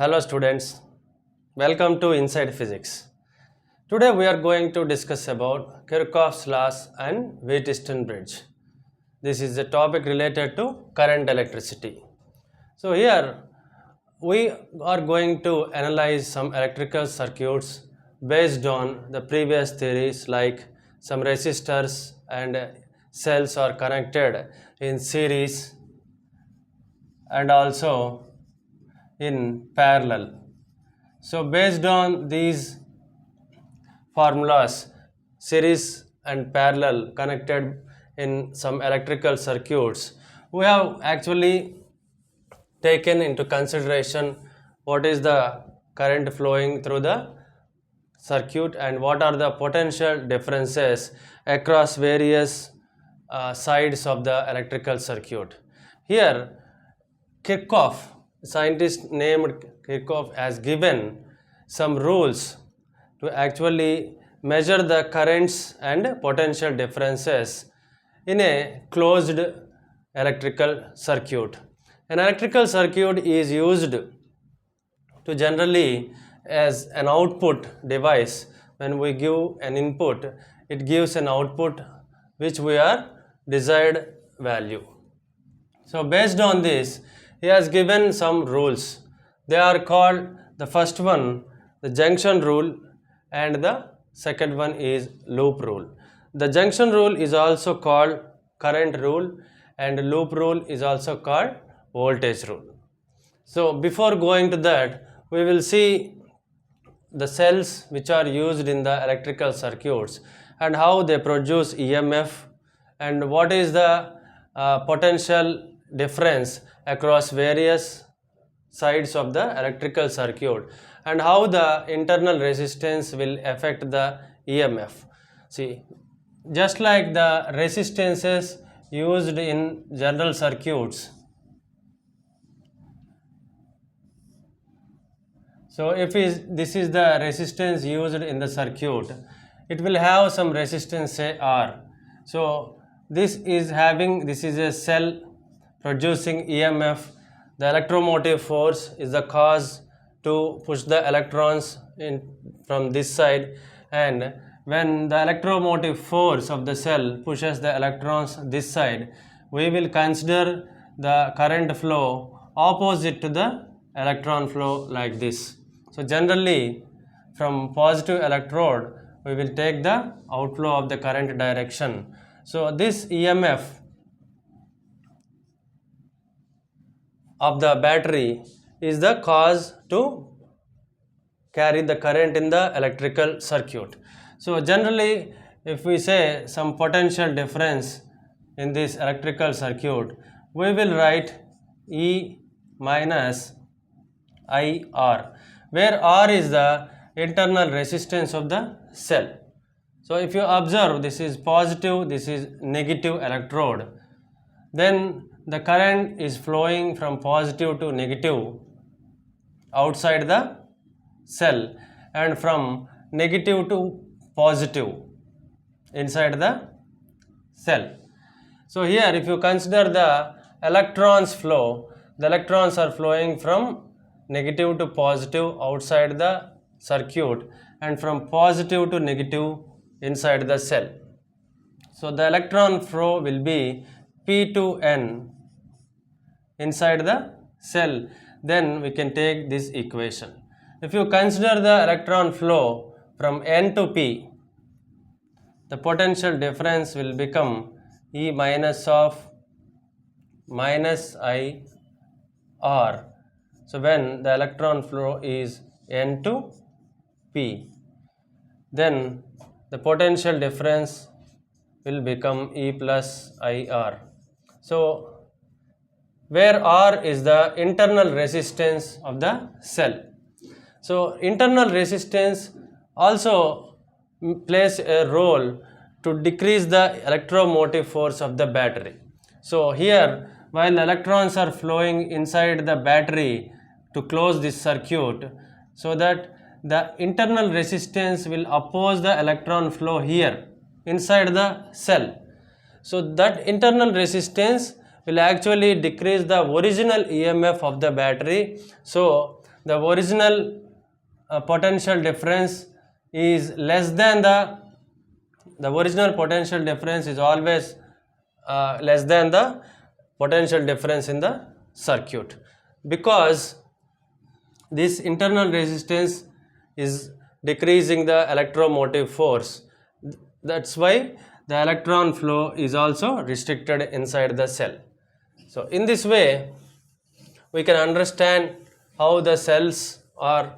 Hello students, welcome to Inside Physics. Today we are going to discuss about Kirchhoff's laws and Wheatston bridge. This is a topic related to current electricity. So here we are going to analyze some electrical circuits based on the previous theories, like some resistors and cells are connected in series and also in parallel. So based on these formulas, series and parallel connected in some electrical circuits, we have actually taken into consideration what is the current flowing through the circuit and what are the potential differences across various sides of the electrical circuit. Here Kirchhoff, scientist named Kirchhoff, has given some rules to actually measure the currents and potential differences in a closed electrical circuit. An electrical circuit is used to generally as an output device. When we give an input, it gives an output which we are desired value. So based on this, he has given some rules. They are called, the first one, the junction rule, and the second one is loop rule. The junction rule is also called current rule and loop rule is also called voltage rule. So before going to that, we will see the cells which are used in the electrical circuits and how they produce EMF and what is the potential difference across various sides of the electrical circuit and how the internal resistance will affect the EMF. See, just like the resistances used in general circuits. So if this is the resistance used in the circuit, it will have some resistance, say R. So this is a cell producing EMF. The electromotive force is the cause to push the electrons in from this side, and when the electromotive force of the cell pushes the electrons this side, we will consider the current flow opposite to the electron flow like this. So generally from positive electrode we will take the outflow of the current direction. So this EMF of the battery is the cause to carry the current in the electrical circuit. So generally, if we say some potential difference in this electrical circuit, we will write E minus IR, where R is the internal resistance of the cell. So if you observe, this is positive, this is negative electrode, then the current is flowing from positive to negative outside the cell and from negative to positive inside the cell. So here if you consider the electrons flow, the electrons are flowing from negative to positive outside the circuit and from positive to negative inside the cell. So the electron flow will be P to N inside the cell. Then we can take this equation. If you consider the electron flow from N to P, the potential difference will become E minus of minus I R. So when the electron flow is N to P, then the potential difference will become E plus IR. So where R is the internal resistance of the cell. So internal resistance also plays a role to decrease the electromotive force of the battery. So here, while electrons are flowing inside the battery to close this circuit, so that the internal resistance will oppose the electron flow here inside the cell. So that internal resistance will actually decrease the original EMF of the battery. So the original potential difference is less than the original potential difference is always less than the potential difference in the circuit, because this internal resistance is decreasing the electromotive force. That's why the electron flow is also restricted inside the cell. So in this way we can understand how the cells are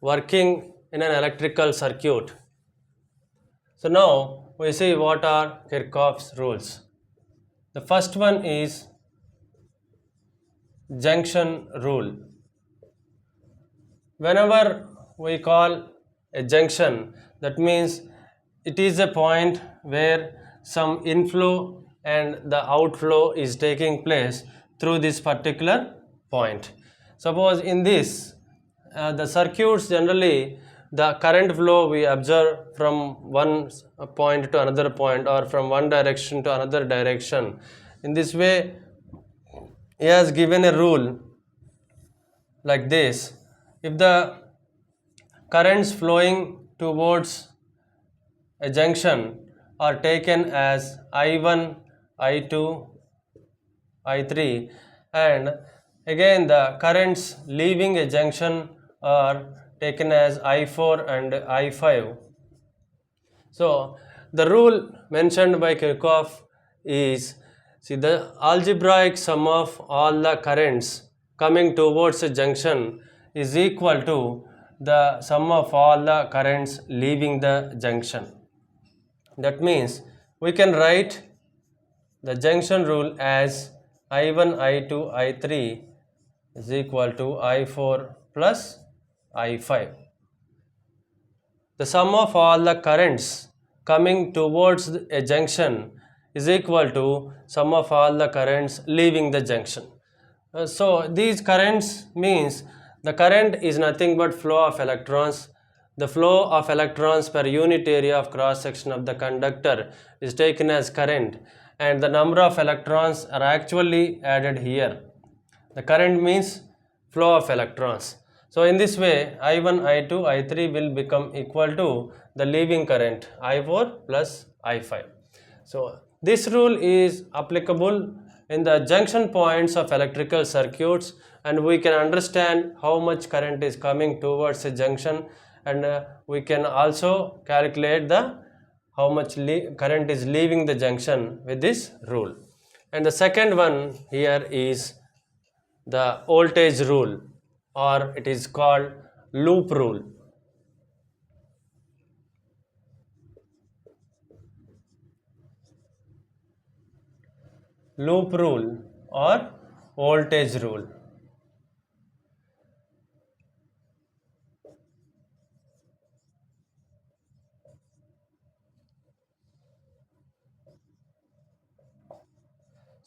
working in an electrical circuit. So now we see what are Kirchhoff's rules. The first one is junction rule. Whenever we call a junction, that means it is a point where some inflow and the outflow is taking place through this particular point. Suppose in this the circuits, generally the current flow we observe from one point to another point or from one direction to another direction. In this way he has given a rule like this: if the currents flowing towards a junction are taken as I1, I2, I3, and again the currents leaving a junction are taken as I4 and I5. So the rule mentioned by Kirchhoff is, see, the algebraic sum of all the currents coming towards a junction is equal to the sum of all the currents leaving the junction. That means we can write the junction rule as I1, I2, I3 is equal to I4 plus I5. The sum of all the currents coming towards a junction is equal to sum of all the currents leaving the junction. So these currents means the current is nothing but flow of electrons. The flow of electrons per unit area of cross section of the conductor is taken as current, and the number of electrons are actually added here. The current means flow of electrons. So in this way I1, I2, I3 will become equal to the leaving current I4 plus I5. So this rule is applicable in the junction points of electrical circuits, and we can understand how much current is coming towards a junction, and we can also calculate the how much current is leaving the junction with this rule. And the second one here is the voltage rule, or it is called loop rule. Loop rule or voltage rule.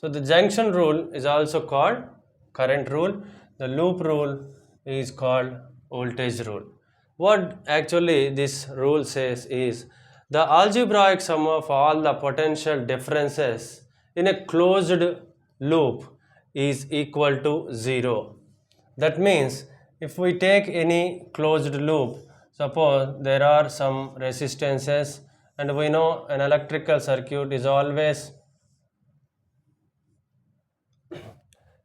So the junction rule is also called current rule. The loop rule is called voltage rule. What actually this rule says is the algebraic sum of all the potential differences in a closed loop is equal to 0. That means if we take any closed loop, suppose there are some resistances, and we know an electrical circuit is always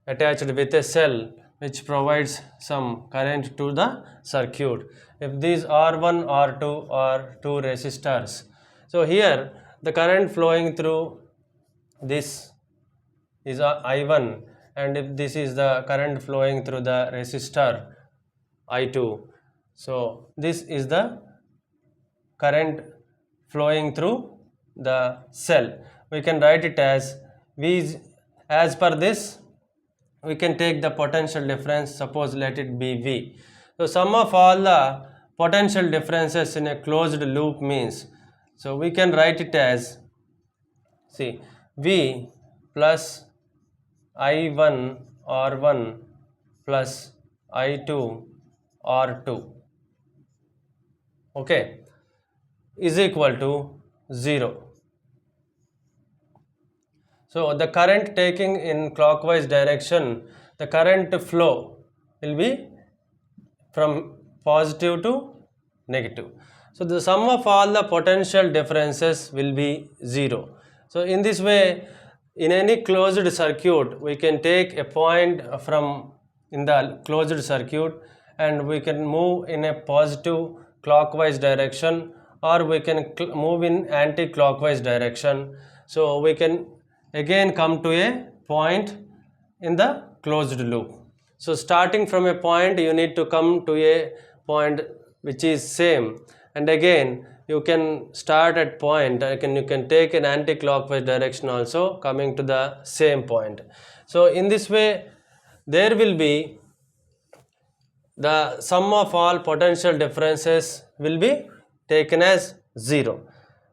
attached with a cell which provides some current to the circuit. If these R1, R2 are two resistors, so here the current flowing through this is I1, and if this is the current flowing through the resistor I2, so this is the current flowing through the cell. We can write it as V. As per this we can take the potential difference, suppose let it be V. So sum of all the potential differences in a closed loop means, so we can write it as, see, V plus I1 R1 plus I2 R2, okay, is equal to 0. So the current taking in clockwise direction, the current flow will be from positive to negative. So the sum of all the potential differences will be 0. So in this way, in any closed circuit, we can take a point from in the closed circuit and we can move in a positive clockwise direction, or we can move in anti-clockwise direction. So we can again come to a point in the closed loop. So starting from a point, you need to come to a point which is same, and again you can start at point, you can take an anti-clockwise direction also coming to the same point. So in this way, there will be the sum of all potential differences will be taken as 0.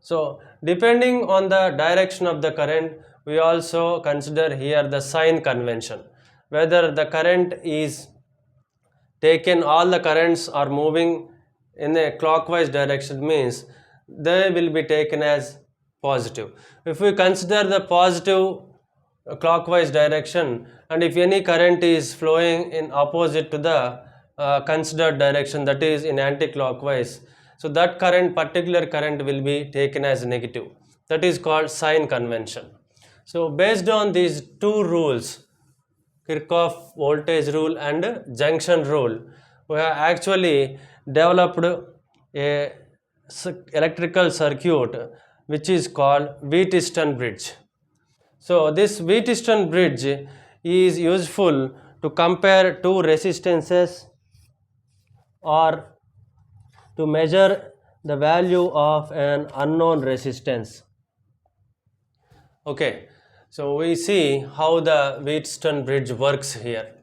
So depending on the direction of the current, we also consider here the sign convention. Whether the current is taken, all the currents are moving in a clockwise direction, means they will be taken as positive. If we consider the positive clockwise direction, and if any current is flowing in opposite to the considered direction, that is in anti-clockwise, so that particular current will be taken as negative. That is called sign convention. So based on these two rules, Kirchhoff voltage rule and junction rule, we have actually developed a electrical circuit which is called Wheatston bridge. So this Wheatston bridge is useful to compare two resistances or to measure the value of an unknown resistance. Okay, so we see how the Wheatston bridge works here.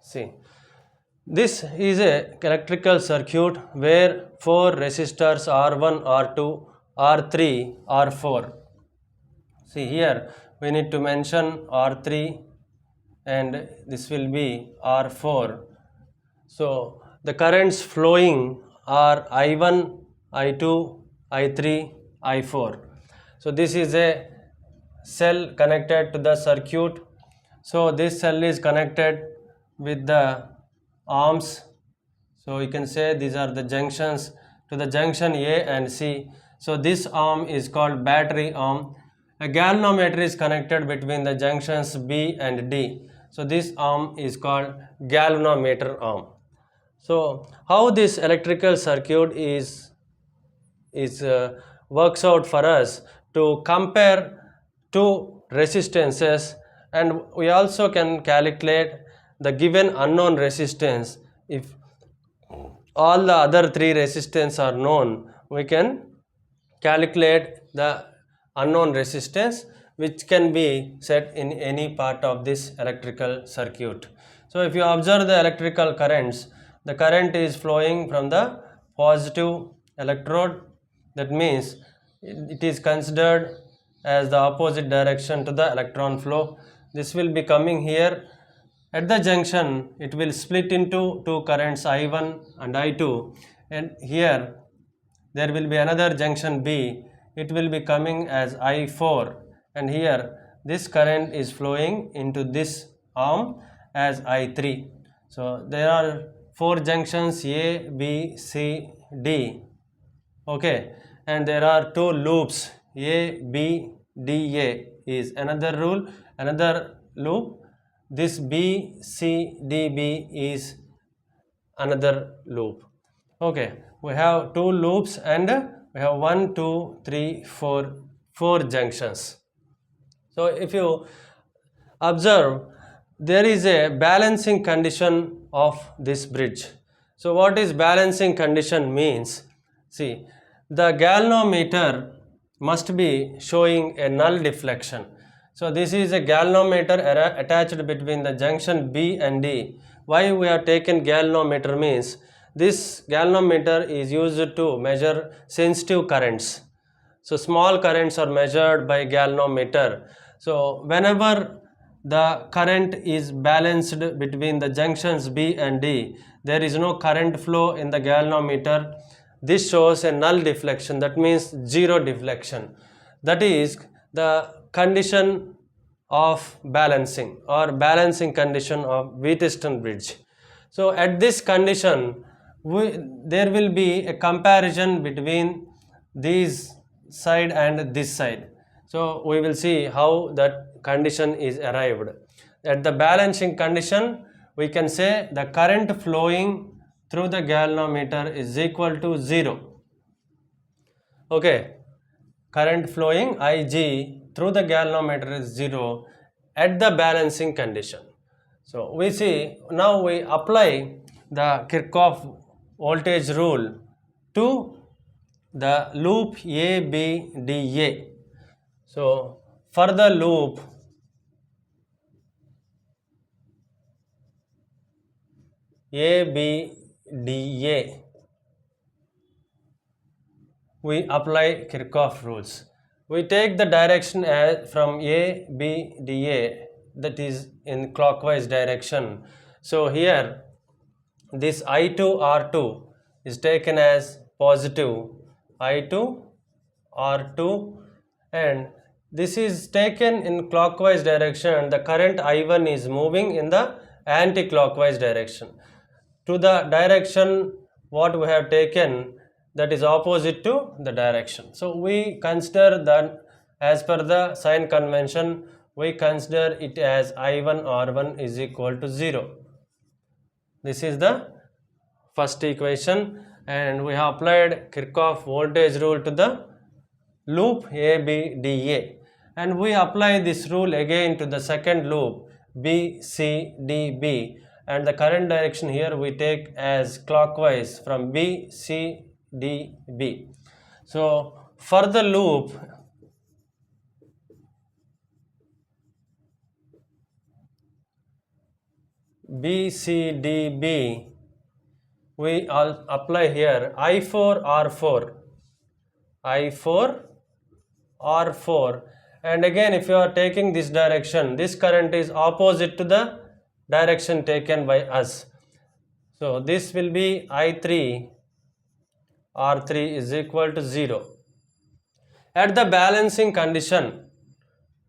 See, this is a electrical circuit where 4 resistors R1, R2, R3, R4. See here, we need to mention R3 and this will be R4. So the currents flowing are I1, I2, I3, I4. So this is a cell connected to the circuit. So this cell is connected with the arms. So you can say these are the junctions to the junction A and C. So this arm is called battery arm. A galvanometer is connected between the junctions B and D. So this arm is called galvanometer arm. So how this electrical circuit is works out for us to compare two resistances, and we also can calculate the given unknown resistance. If all the other three resistance are known, we can calculate the unknown resistance which can be set in any part of this electrical circuit. So if you observe the electrical currents, the current is flowing from the positive electrode. That means it is considered as the opposite direction to the electron flow. This will be coming here. At the junction, it will split into two currents I1 and I2, and here there will be another junction B. It will be coming as I4, and here this current is flowing into this arm as I3. So there are 4 junctions A, B, C, D. Okay, and there are 2 loops A, B, D, A is another rule, another loop. This B, C, D, B is another loop. Okay, we have 2 loops and we have 1, 2, 3, 4 junctions. So if you observe, there is a balancing condition of this bridge. So what is balancing condition means? See, the galvanometer must be showing a null deflection. So this is a galvanometer attached between the junction B and D. Why we have taken galvanometer means this galvanometer is used to measure sensitive currents. So small currents are measured by galvanometer. So whenever the current is balanced between the junctions B and D. There is no current flow in the galvanometer. This shows a null deflection, that means zero deflection. That is the condition of balancing or balancing condition of Wheatston bridge. So at this condition, there will be a comparison between this side and this side. So we will see how that condition is arrived. At the balancing condition, we can say the current flowing through the galvanometer is equal to 0. Okay, current flowing Ig through the galvanometer is 0 at the balancing condition. So we see, now we apply the Kirchhoff voltage rule to the loop ABDA. So for the loop ABDA, we apply Kirchhoff rules. We take the direction as from ABDA, that is in clockwise direction. So here this I2 R2 is taken as positive I2 R2, and this is taken in clockwise direction. The current I1 is moving in the anti-clockwise direction to the direction what we have taken, that is opposite to the direction. So we consider that as per the sign convention, we consider it as I1 R1 is equal to 0. This is the first equation, and we have applied Kirchhoff voltage rule to the loop ABDA, and we apply this rule again to the second loop BCDB, and the current direction here we take as clockwise from BCDB. So for the loop BCDB, we all apply here I4 R4, and again if you are taking this direction, this current is opposite to the direction taken by us. So this will be I3 R3 is equal to 0. At the balancing condition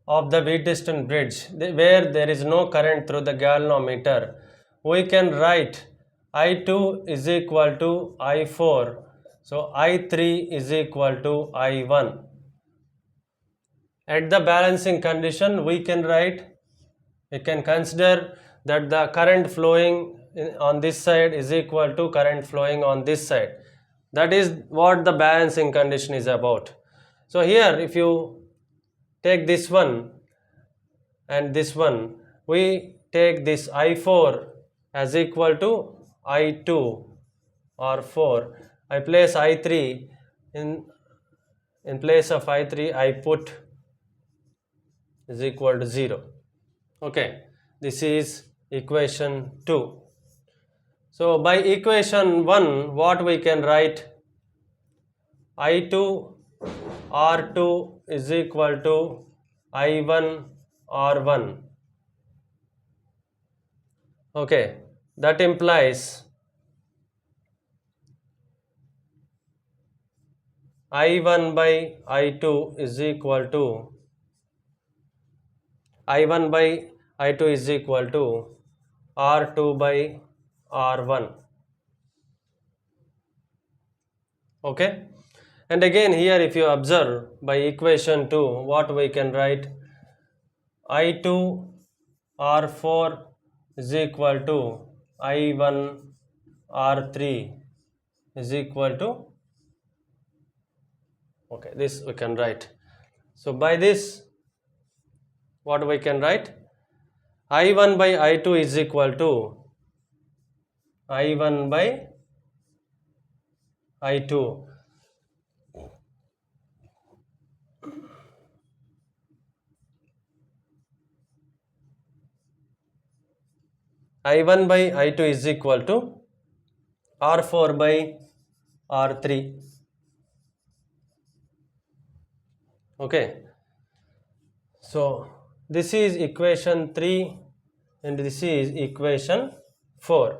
of the Wheatston bridge, where there is no current through the galvanometer, we can write I2 is equal to I4. So I3 is equal to I1. At the balancing condition, we can consider that the current flowing on this side is equal to current flowing on this side. That is what the balancing condition is about. So here if you take this one and this one, we take this I4 as equal to I2 or 4. I place I3 in place of I3, I put is equal to 0. Okay, this is equation 2. So by equation 1, what we can write? I2 R2 is equal to I1 R1. Okay, that implies I1 by I2 is equal to I1 by I2 is equal to R2 by R1. Okay, and again here if you observe by equation 2, what we can write? I2 R4 is equal to I1 R3 is equal to, okay, this we can write. So by this, what we can write? I1 by I2 is equal to I1 by I2. I1 by I2 is equal to R4 by R3. Okay, so this is equation 3 and this is equation 4.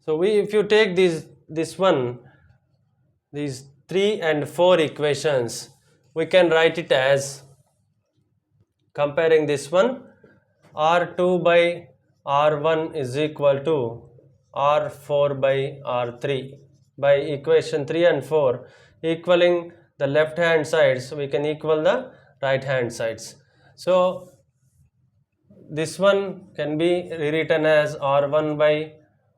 So if you take these 3 and 4 equations, we can write it as, comparing this one, R2 by R1 is equal to R4 by R3. By equation 3 and 4 equaling the left hand sides, we can equal the right hand sides. So this one can be rewritten as R1 by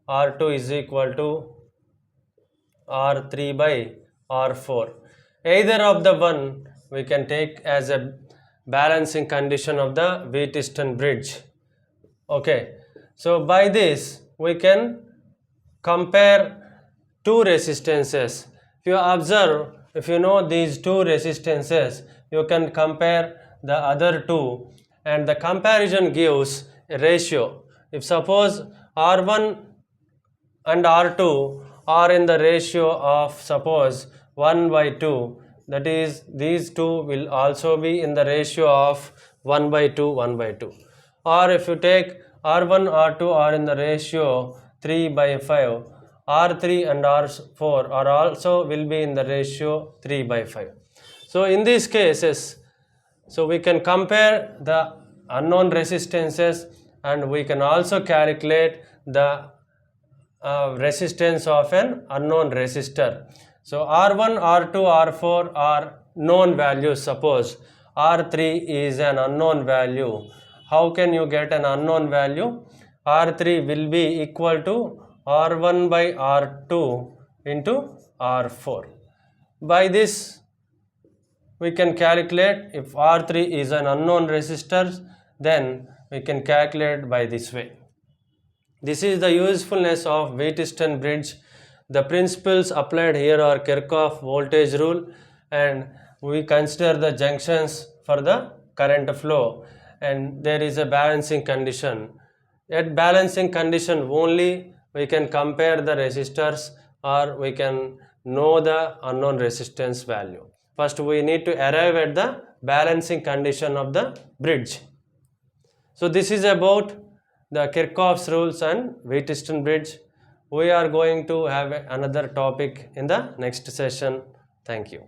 R2 is equal to R3 by R4. Either of the one we can take as a balancing condition of the Wheatston bridge. Okay, so by this we can compare two resistances. If you observe, if you know these two resistances, you can compare the other two, and the comparison gives a ratio. If suppose R1 and R2 are in the ratio of, suppose, 1 by 2, that is, these two will also be in the ratio of 1 by 2, 1 by 2. Or if you take R1, R2 are in the ratio 3 by 5, R3 and R4 are also will be in the ratio 3 by 5. So in these cases, so we can compare the unknown resistances, and we can also calculate the resistance of an unknown resistor. So R1, R2, R4 are known values. Suppose R3 is an unknown value. How can you get an unknown value? R3 will be equal to R1 by R2 into R4. By this we can calculate, if R3 is an unknown resistor, then we can calculate by this way. This is the usefulness of Wheatston bridge. The principles applied here are Kirchhoff voltage rule, and we consider the junctions for the current flow, and there is a balancing condition. At balancing condition only we can compare the resistors, or we can know the unknown resistance value. First we need to arrive at the balancing condition of the bridge. So this is about the Kirchhoff's rules and Wheatston bridge. We are going to have another topic in the next session. Thank you.